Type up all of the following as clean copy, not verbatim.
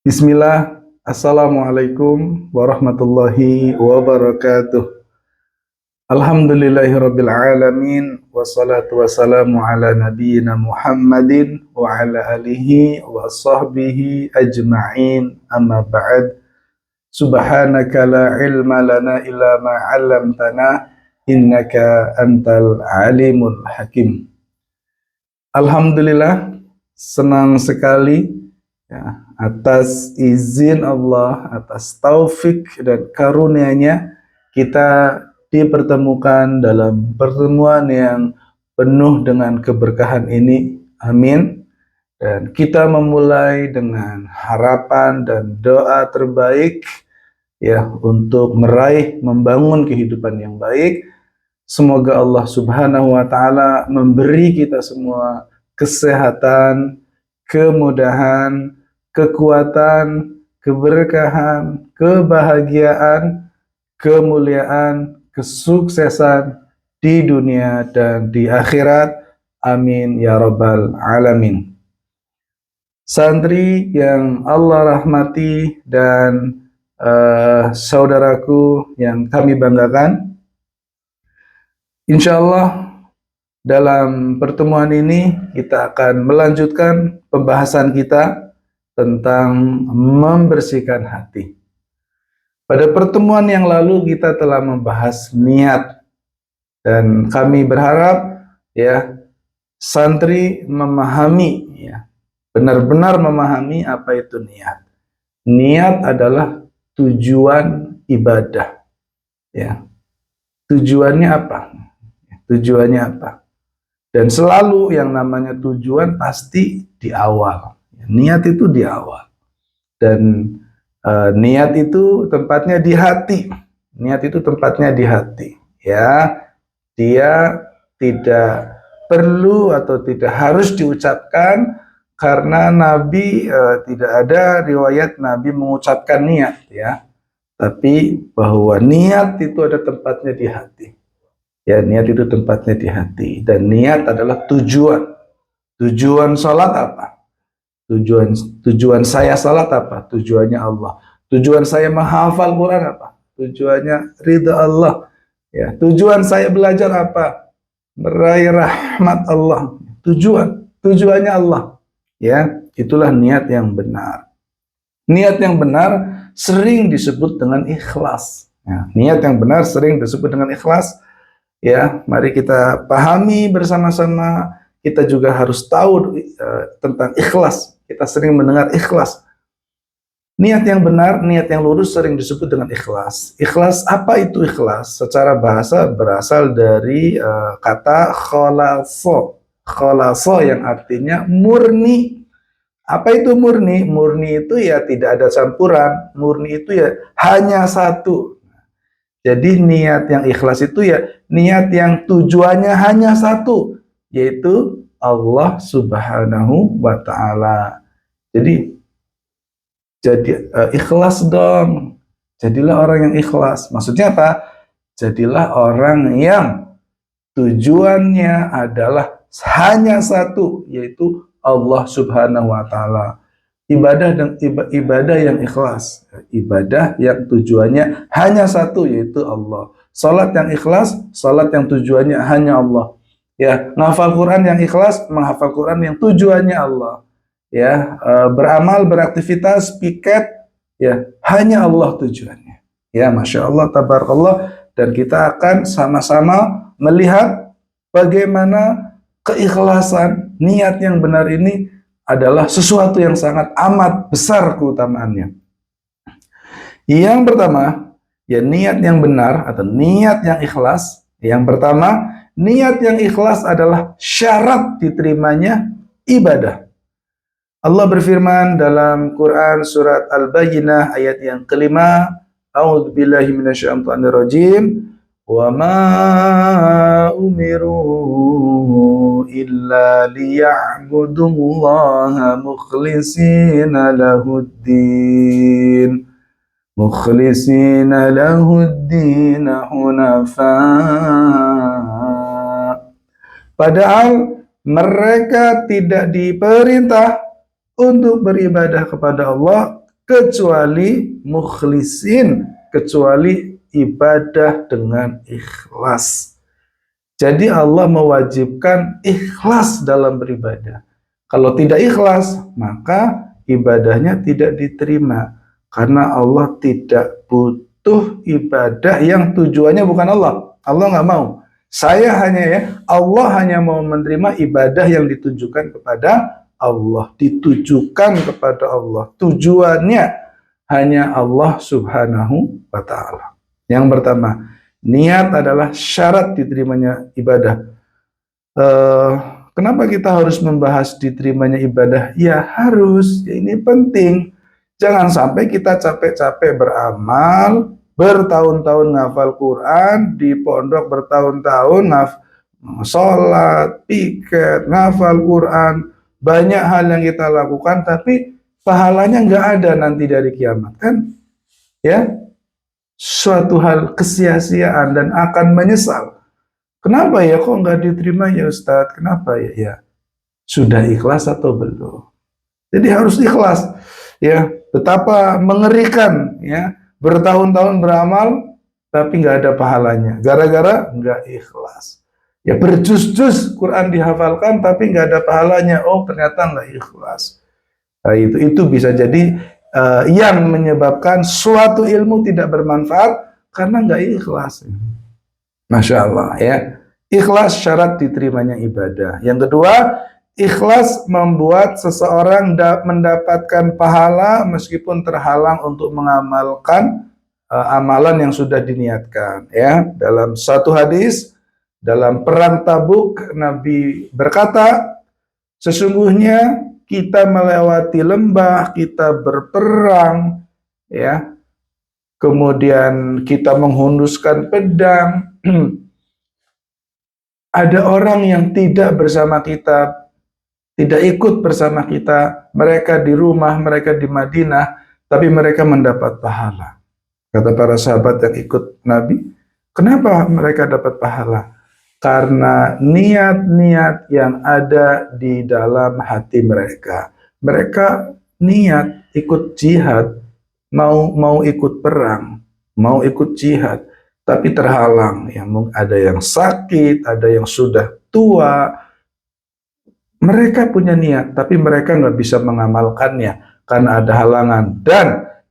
Bismillah, Assalamualaikum warahmatullahi wabarakatuh. Alhamdulillahirabbil alamin wassalatu wassalamu ala nabiyyina Muhammadin wa ala alihi wa sahbihi ajma'in. Amma ba'd. Subhanaka la ilma lana illa ma 'allamtana innaka antal alimul hakim. Alhamdulillah, senang sekali ya, atas izin Allah, atas taufik dan karunia-Nya kita dipertemukan dalam pertemuan yang penuh dengan keberkahan ini. Amin. Dan kita memulai dengan harapan dan doa terbaik ya untuk meraih membangun kehidupan yang baik. Semoga Allah Subhanahu wa taala memberi kita semua kesehatan, kemudahan, kekuatan, keberkahan, kebahagiaan, kemuliaan, kesuksesan di dunia dan di akhirat. Amin ya rabbal alamin. Santri yang Allah rahmati dan saudaraku yang kami banggakan, insya Allah dalam pertemuan ini kita akan melanjutkan pembahasan kita tentang membersihkan hati. Pada pertemuan yang lalu kita telah membahas niat, dan kami berharap ya santri memahami ya, benar-benar memahami apa itu niat. Niat adalah tujuan ibadah. Ya. Tujuannya apa? Tujuannya apa? Dan selalu yang namanya tujuan pasti di awal. Niat itu di awal. Dan niat itu tempatnya di hati. Niat itu tempatnya di hati. Ya, dia tidak perlu atau tidak harus diucapkan karena Nabi tidak ada riwayat Nabi mengucapkan niat ya. Tapi bahwa niat itu ada tempatnya di hati. Ya, niat itu tempatnya di hati. Dan niat adalah tujuan. Tujuan sholat apa? Tujuan saya sholat apa? Tujuannya Allah. Tujuan saya menghafal Quran apa? Tujuannya ridha Allah. Ya, tujuan saya belajar apa? Meraih rahmat Allah. Tujuannya Allah. Ya, itulah niat yang benar. Niat yang benar sering disebut dengan ikhlas. Ya, niat yang benar sering disebut dengan ikhlas. Ya, mari kita pahami bersama-sama. Kita juga harus tahu tentang ikhlas. Kita sering mendengar ikhlas. Niat yang benar, niat yang lurus sering disebut dengan ikhlas. Ikhlas, apa itu ikhlas? Secara bahasa berasal dari kata khalaso. Khalaso yang artinya murni. Apa itu murni? Murni itu ya tidak ada campuran. Murni itu ya hanya satu. Jadi niat yang ikhlas itu ya niat yang tujuannya hanya satu, yaitu Allah Subhanahu wa taala. Jadi ikhlas dong. Jadilah orang yang ikhlas. Maksudnya apa? Jadilah orang yang tujuannya adalah hanya satu, yaitu Allah Subhanahu wa taala. Ibadah yang ikhlas, ibadah yang tujuannya hanya satu, yaitu Allah. Salat yang ikhlas, salat yang tujuannya hanya Allah. Ya, menghafal Quran yang ikhlas, menghafal Quran yang tujuannya Allah. Ya, beramal, beraktivitas, piket, ya hanya Allah tujuannya. Ya, masya Allah, tabarakallah. Dan kita akan sama-sama melihat bagaimana keikhlasan, niat yang benar ini adalah sesuatu yang sangat amat besar keutamaannya. Yang pertama, ya niat yang benar atau niat yang ikhlas. Yang pertama, niat yang ikhlas adalah syarat diterimanya ibadah. Allah berfirman dalam Quran surat Al-Bayyinah ayat yang kelima, A'udzubillahi minasyaitonirrajim. Wa ma umiru illa liya'budullaha mukhlishina lahuddin hunafa. Padahal mereka tidak diperintah untuk beribadah kepada Allah kecuali mukhlisin, kecuali ibadah dengan ikhlas. Jadi Allah mewajibkan ikhlas dalam beribadah. Kalau tidak ikhlas, maka ibadahnya tidak diterima. Karena Allah tidak butuh ibadah yang tujuannya bukan Allah. Allah nggak mau. Allah hanya mau menerima ibadah yang ditujukan kepada Allah. Ditujukan kepada Allah. Tujuannya hanya Allah subhanahu wa ta'ala. Yang pertama, niat adalah syarat diterimanya ibadah. Kenapa kita harus membahas diterimanya ibadah? Ya harus, ya ini penting. Jangan sampai kita capek-capek beramal, bertahun-tahun ngafal Quran, di pondok bertahun-tahun sholat, piket, ngafal Quran, banyak hal yang kita lakukan, tapi pahalanya nggak ada nanti dari kiamat, kan? Ya, suatu hal kesia-siaan dan akan menyesal. Kenapa ya kok nggak diterima ya Ustadz? Kenapa ya? Ya, sudah ikhlas atau belum? Jadi harus ikhlas. Ya, betapa mengerikan ya, bertahun-tahun beramal tapi nggak ada pahalanya. Gara-gara nggak ikhlas. Ya, berjus-jus Quran dihafalkan tapi nggak ada pahalanya. Oh, ternyata nggak ikhlas. Nah, itu bisa jadi yang menyebabkan suatu ilmu tidak bermanfaat karena nggak ikhlas. Masya Allah ya. Ikhlas syarat diterimanya ibadah. Yang kedua, ikhlas membuat seseorang mendapatkan pahala meskipun terhalang untuk mengamalkan amalan yang sudah diniatkan. Ya, dalam satu hadis dalam perang Tabuk, Nabi berkata, sesungguhnya kita melewati lembah, kita berperang, ya, kemudian kita menghunuskan pedang. Ada orang yang tidak bersama kita, tidak ikut bersama kita, mereka di rumah, mereka di Madinah, tapi mereka mendapat pahala. Kata para sahabat yang ikut Nabi, kenapa mereka dapat pahala? Karena niat-niat yang ada di dalam hati mereka. Mereka niat ikut jihad, mau ikut perang, mau ikut jihad, tapi terhalang. Ya, ada yang sakit, ada yang sudah tua. Mereka punya niat, tapi mereka nggak bisa mengamalkannya karena ada halangan. Dan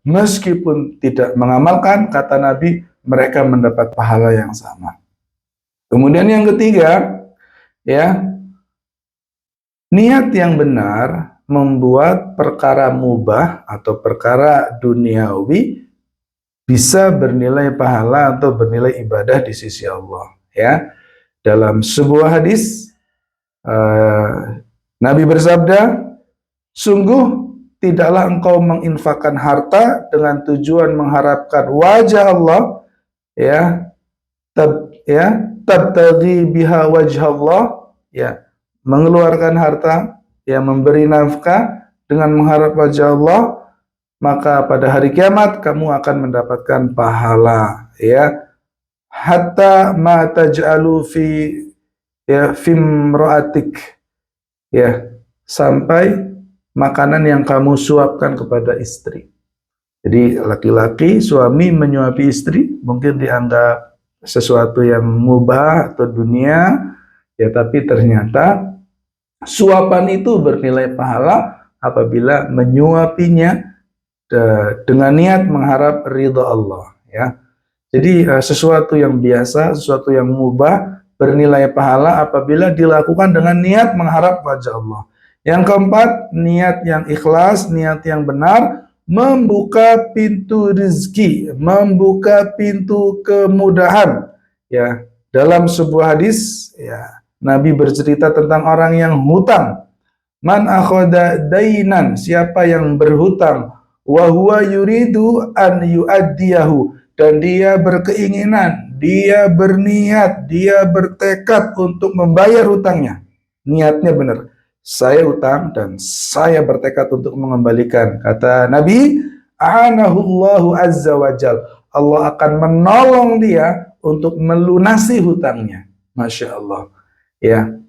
meskipun tidak mengamalkan, kata Nabi, mereka mendapat pahala yang sama. Kemudian yang ketiga, ya, niat yang benar membuat perkara mubah atau perkara duniawi bisa bernilai pahala atau bernilai ibadah di sisi Allah. Ya, dalam sebuah hadis Nabi bersabda, sungguh tidaklah engkau menginfakkan harta dengan tujuan mengharapkan wajah Allah, ya, tabtaghi biha wajah Allah, ya, mengeluarkan harta, ya, memberi nafkah dengan mengharap wajah Allah, maka pada hari kiamat kamu akan mendapatkan pahala, ya, hatta ma taj'alu fi fimra'atik, ya, sampai makanan yang kamu suapkan kepada istri. Jadi laki-laki, suami menyuapi istri mungkin dianggap sesuatu yang mubah atau dunia, ya, tapi ternyata suapan itu bernilai pahala apabila menyuapinya dengan niat mengharap ridha Allah, ya. Jadi sesuatu yang biasa, sesuatu yang mubah bernilai pahala apabila dilakukan dengan niat mengharap wajah Allah. Yang keempat, niat yang ikhlas, niat yang benar membuka pintu rezeki, membuka pintu kemudahan. Ya, dalam sebuah hadis, ya, Nabi bercerita tentang orang yang hutang. Man akhadha dainan, siapa yang berhutang, wa huwa yuridu an yuaddiyahu, dan dia berkeinginan, dia berniat, dia bertekad untuk membayar hutangnya. Niatnya benar. Saya utang dan saya bertekad untuk mengembalikan. Kata Nabi, a'anahullahu azza wa jal. Allah akan menolong dia untuk melunasi hutangnya. Masya Allah. Ya,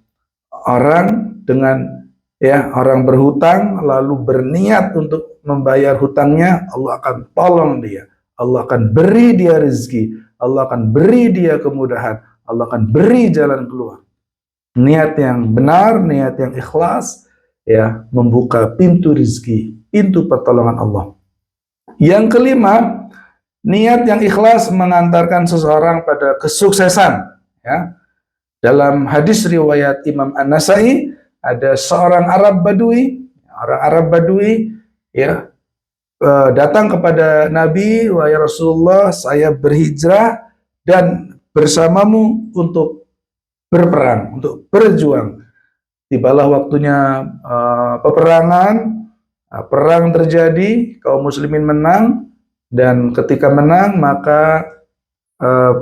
orang dengan ya, orang berhutang lalu berniat untuk membayar hutangnya, Allah akan tolong dia. Allah akan beri dia rezeki, Allah akan beri dia kemudahan, Allah akan beri jalan keluar. Niat yang benar, niat yang ikhlas, ya, membuka pintu rezeki, pintu pertolongan Allah. Yang kelima, niat yang ikhlas mengantarkan seseorang pada kesuksesan. Ya. Dalam hadis riwayat Imam An-Nasai, ada seorang Arab Badui, orang Arab Badui, ya, datang kepada Nabi, wahai Rasulullah, saya berhijrah dan bersamamu untuk berperang, untuk berjuang. Tibalah waktunya peperangan, perang terjadi, kaum muslimin menang, dan ketika menang maka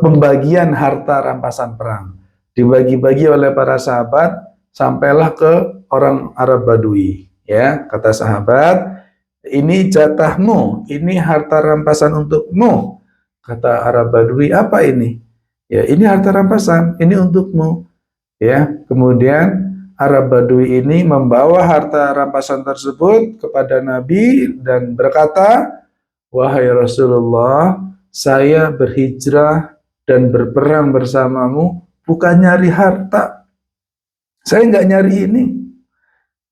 pembagian harta rampasan perang dibagi-bagi oleh para sahabat sampailah ke orang Arab Badui. Ya, kata sahabat, ini jatahmu, ini harta rampasan untukmu. Kata Arab Badui, apa ini? Ya, ini harta rampasan, ini untukmu. Ya, kemudian Arab Badui ini membawa harta rampasan tersebut kepada Nabi dan berkata, wahai Rasulullah, saya berhijrah dan berperang bersamamu bukan nyari harta. Saya nggak nyari ini.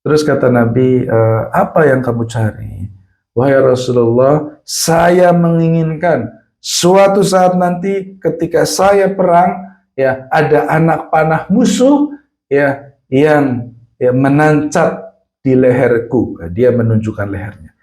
Terus kata Nabi, apa yang kamu cari? Wahai Rasulullah, saya menginginkan suatu saat nanti ketika saya perang, ya, ada anak panah musuh, ya, yang menancap di leherku. Dia menunjukkan lehernya.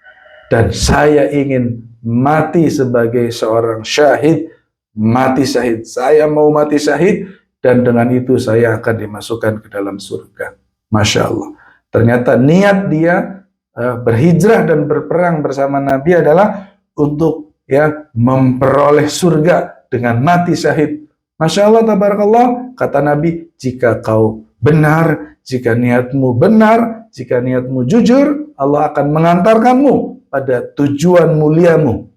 Dan saya ingin mati sebagai seorang syahid, mati syahid. Saya mau mati syahid, dan dengan itu saya akan dimasukkan ke dalam surga. Masya Allah. Ternyata niat dia berhijrah dan berperang bersama Nabi adalah untuk, ya, memperoleh surga dengan mati syahid. Masya Allah, tabarakallah. Kata Nabi, jika kau benar, jika niatmu benar, jika niatmu jujur, Allah akan mengantarkanmu pada tujuan muliamu.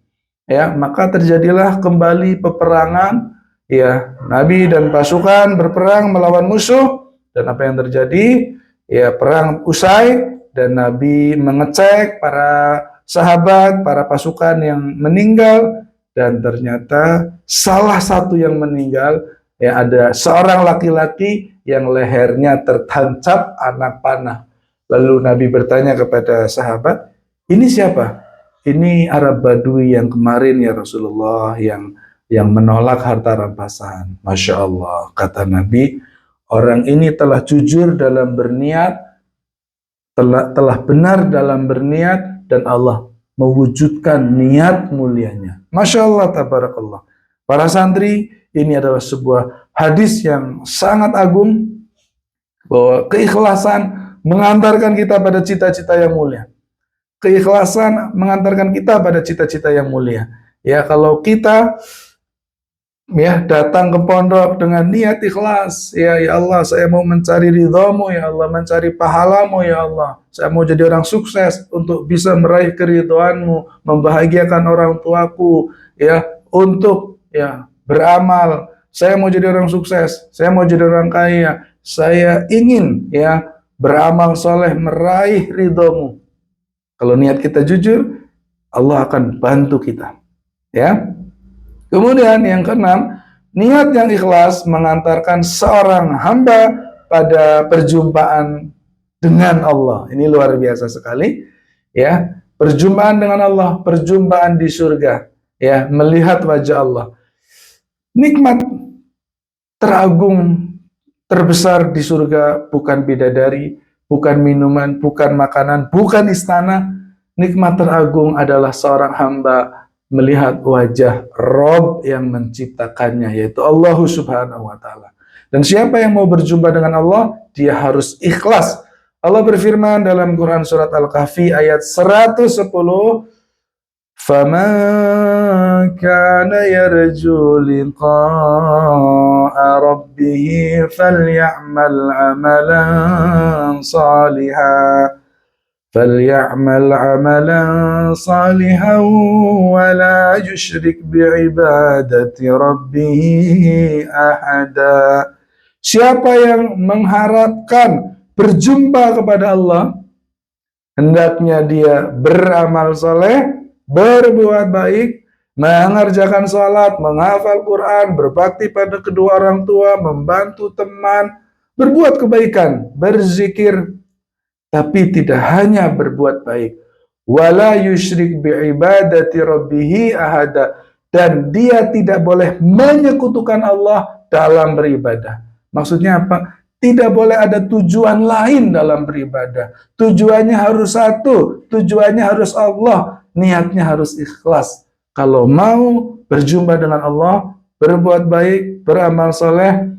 Ya, maka terjadilah kembali peperangan. Ya, Nabi dan pasukan berperang melawan musuh, dan apa yang terjadi? Ya, perang usai dan Nabi mengecek para sahabat, para pasukan yang meninggal, dan ternyata salah satu yang meninggal, ya, ada seorang laki-laki yang lehernya tertancap anak panah. Lalu Nabi bertanya kepada sahabat, ini siapa? Ini Arab Badui yang kemarin, ya Rasulullah, yang menolak harta rampasan. Masya Allah, kata Nabi, orang ini telah jujur dalam berniat, telah benar dalam berniat, dan Allah mewujudkan niat mulianya. Masya Allah, tabarakallah. Para santri, ini adalah sebuah hadis yang sangat agung, bahwa keikhlasan mengantarkan kita pada cita-cita yang mulia. Keikhlasan mengantarkan kita pada cita-cita yang mulia. Ya, kalau kita, ya, datang ke pondok dengan niat ikhlas, ya Allah, saya mau mencari ridhamu, ya Allah, mencari pahalamu, ya Allah, saya mau jadi orang sukses untuk bisa meraih keridhaanmu, membahagiakan orang tuaku, ya, untuk, ya, beramal, saya mau jadi orang sukses, saya mau jadi orang kaya, saya ingin, ya, beramal soleh meraih ridhamu. Kalau niat kita jujur, Allah akan bantu kita. Ya. Kemudian yang keenam, niat yang ikhlas mengantarkan seorang hamba pada perjumpaan dengan Allah. Ini luar biasa sekali, ya. Perjumpaan dengan Allah, perjumpaan di surga, ya, melihat wajah Allah. Nikmat teragung terbesar di surga bukan bidadari, bukan minuman, bukan makanan, bukan istana. Nikmat teragung adalah seorang hamba melihat wajah Rob yang menciptakannya, yaitu Allah Subhanahu wa Ta'ala. Dan siapa yang mau berjumpa dengan Allah, dia harus ikhlas. Allah berfirman dalam Quran surat Al-Kahfi ayat 110, فَمَنْ كَانَ يَرْجُو لِقَاءَ رَبِّهِ فَلْيَعْمَلْ عَمَلًا صالحا ولا يشرك بعبادة ربه أحدا. Siapa yang mengharapkan berjumpa kepada Allah, hendaknya dia beramal soleh, berbuat baik, mengerjakan sholat, menghafal Quran, berbakti pada kedua orang tua, membantu teman, berbuat kebaikan, berzikir, tapi tidak hanya berbuat baik. Wala yusyrik bi'ibadati rabbihi ahada, dan dia tidak boleh menyekutukan Allah dalam beribadah. Maksudnya apa? Tidak boleh ada tujuan lain dalam beribadah. Tujuannya harus satu, tujuannya harus Allah, niatnya harus ikhlas. Kalau mau berjumpa dengan Allah, berbuat baik, beramal soleh,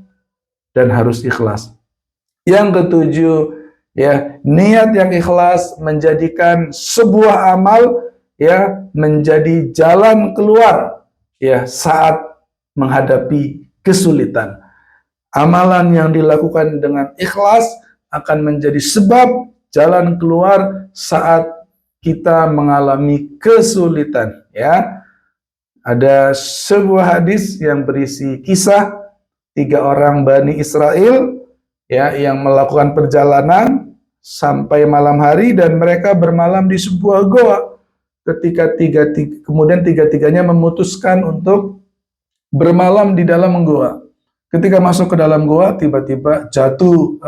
dan harus ikhlas. Yang ketujuh, ya, niat yang ikhlas menjadikan sebuah amal ya menjadi jalan keluar ya saat menghadapi kesulitan. Amalan yang dilakukan dengan ikhlas akan menjadi sebab jalan keluar saat kita mengalami kesulitan, ya. Ada sebuah hadis yang berisi kisah 3 orang Bani Israel ya yang melakukan perjalanan sampai malam hari dan mereka bermalam di sebuah goa. Kemudian tiga-tiganya memutuskan untuk bermalam di dalam goa. Ketika masuk ke dalam goa, tiba-tiba jatuh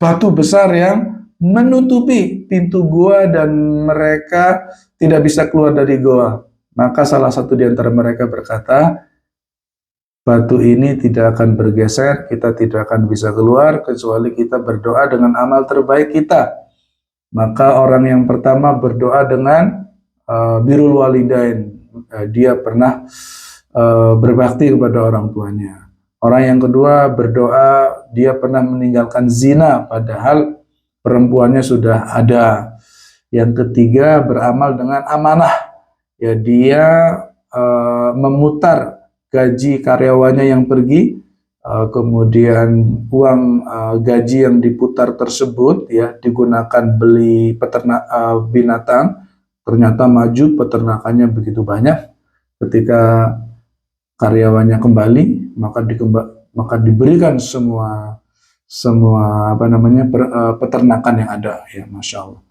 batu besar yang menutupi pintu goa dan mereka tidak bisa keluar dari goa. Maka salah satu di antara mereka berkata, batu ini tidak akan bergeser, kita tidak akan bisa keluar kecuali kita berdoa dengan amal terbaik kita. Maka orang yang pertama berdoa dengan birrul walidain. Dia pernah berbakti kepada orang tuanya. Orang yang kedua berdoa dia pernah meninggalkan zina padahal perempuannya sudah ada. Yang ketiga beramal dengan amanah. Ya, dia memutar gaji karyawannya yang pergi, kemudian uang gaji yang diputar tersebut ya digunakan beli binatang. Ternyata maju peternakannya begitu banyak. Ketika karyawannya kembali, maka diberikan semua peternakan yang ada, ya, Masya Allah.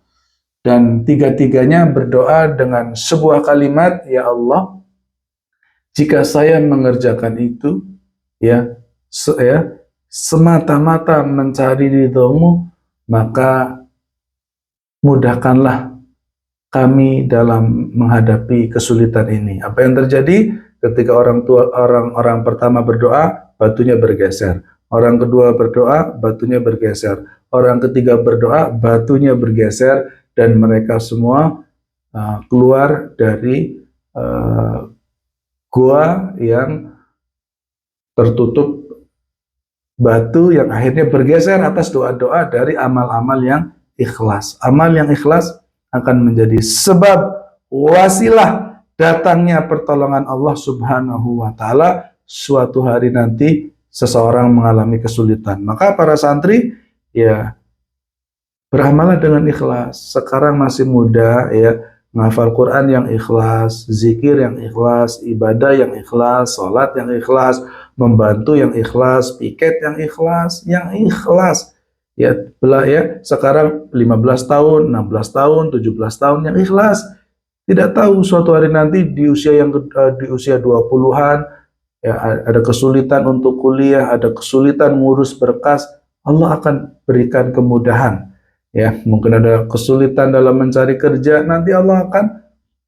Dan tiga-tiganya berdoa dengan sebuah kalimat, ya Allah, jika saya mengerjakan itu, ya semata-mata mencari ridhomu, maka mudahkanlah kami dalam menghadapi kesulitan ini. Apa yang terjadi ketika orang pertama berdoa, batunya bergeser. Orang kedua berdoa, batunya bergeser. Orang ketiga berdoa, batunya bergeser, dan mereka semua keluar dari gua yang tertutup batu yang akhirnya bergeser atas doa-doa dari amal-amal yang ikhlas. Amal yang ikhlas akan menjadi sebab wasilah datangnya pertolongan Allah Subhanahu wa Ta'ala suatu hari nanti seseorang mengalami kesulitan. Maka para santri, ya, beramallah dengan ikhlas. Sekarang masih muda, ya, menghafal Quran yang ikhlas, zikir yang ikhlas, ibadah yang ikhlas, sholat yang ikhlas, membantu yang ikhlas, piket yang ikhlas, ya, sekarang 15 tahun, 16 tahun, 17 tahun yang ikhlas. Tidak tahu suatu hari nanti di usia 20-an ya ada kesulitan untuk kuliah, ada kesulitan ngurus berkas, Allah akan berikan kemudahan. Ya, mungkin ada kesulitan dalam mencari kerja, nanti Allah akan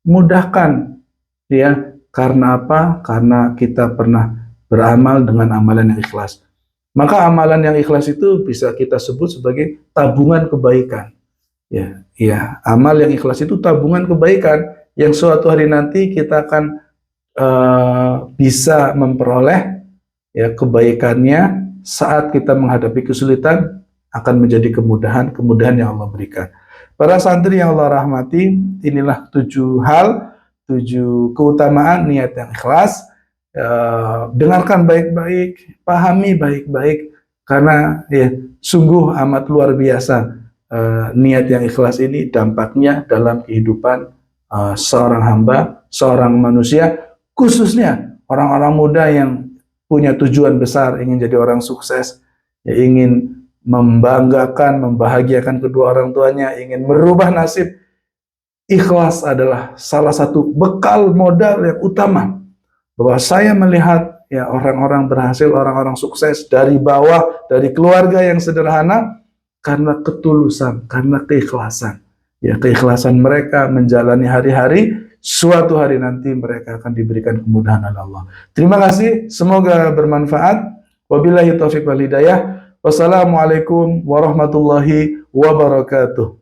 mudahkan. Ya, karena apa? Karena kita pernah beramal dengan amalan yang ikhlas. Maka amalan yang ikhlas itu bisa kita sebut sebagai tabungan kebaikan. Ya, amal yang ikhlas itu tabungan kebaikan yang suatu hari nanti kita akan bisa memperoleh ya kebaikannya saat kita menghadapi kesulitan, akan menjadi kemudahan yang Allah berikan. Para santri yang Allah rahmati, inilah 7 keutamaan niat yang ikhlas. Dengarkan baik-baik, pahami baik-baik, karena ya sungguh amat luar biasa niat yang ikhlas ini dampaknya dalam kehidupan seorang hamba, seorang manusia, khususnya orang-orang muda yang punya tujuan besar, ingin jadi orang sukses, ya, ingin membanggakan, membahagiakan kedua orang tuanya, ingin merubah nasib, ikhlas adalah salah satu bekal modal yang utama. Bahwa saya melihat ya orang-orang berhasil, orang-orang sukses dari bawah, dari keluarga yang sederhana, karena ketulusan, karena keikhlasan. Ya, keikhlasan mereka menjalani hari-hari, suatu hari nanti mereka akan diberikan kemudahan oleh Allah. Terima kasih, semoga bermanfaat. Wabillahi taufiq wal hidayah. Wassalamualaikum warahmatullahi wabarakatuh.